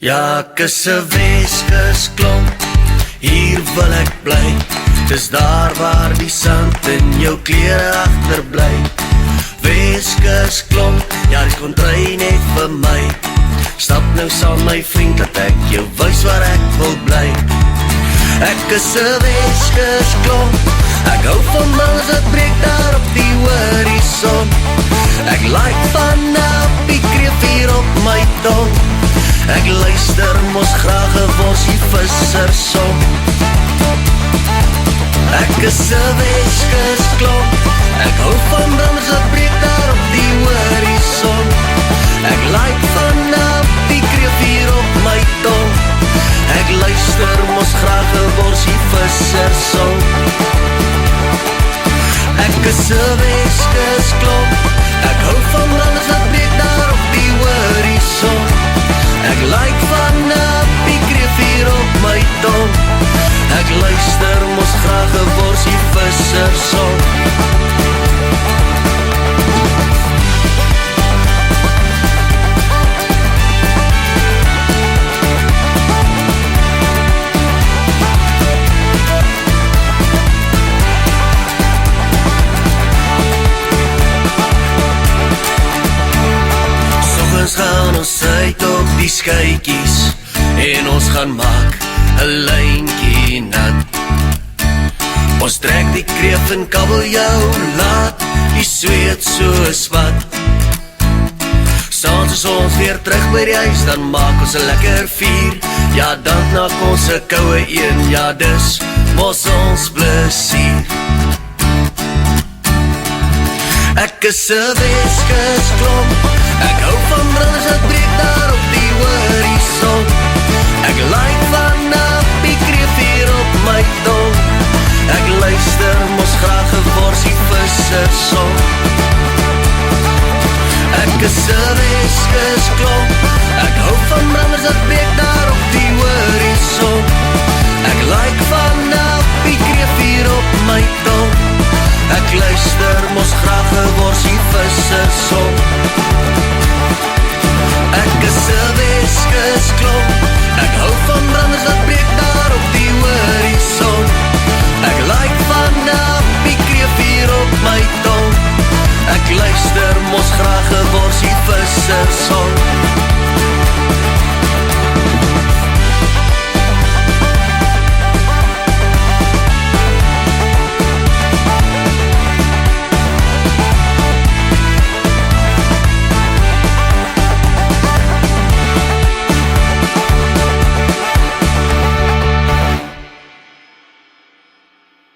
Ja, ek is 'n Weskusklomp, hier wil ek bly. Dis daar waar die sand in jou klere agterbly. Weskusklomp, ja, dis kontry net vir my. Stap nou saam my vriend, dat ek jou wys waar ek wil bly. Ek is 'n Weskusklomp, ek hou van mans wat breek daar op die horison. Ek like van die kreef hier op my tong. Ek luister mos graag 'n worsie vissersom. Ek is 'n Weskusklomp, ek hou van mans wat breek daar op die horison. Ek like van die kreef hier op my tong. Ek luister mos graag 'n worsie vissersom. Ek is 'n Weskusklomp, ek hou van mans wat breek daar op die horison. Ek like van die kreef hier op my tong. Ek luister mos graag 'n worsie vissersom. Soggends gaan ons uit op die skytjies en ons gaan maak 'n lyntjie nat. Ons trek die kreef en kabbel jou laat die sweet so swat. Saans is ons weer terug by die huis, dan maak ons 'n lekker vuur. Ja, dan maak ons 'n koue een, ja dis mos ons plesier. Ek is 'n Weskusklomp, ek hou van branders wat breek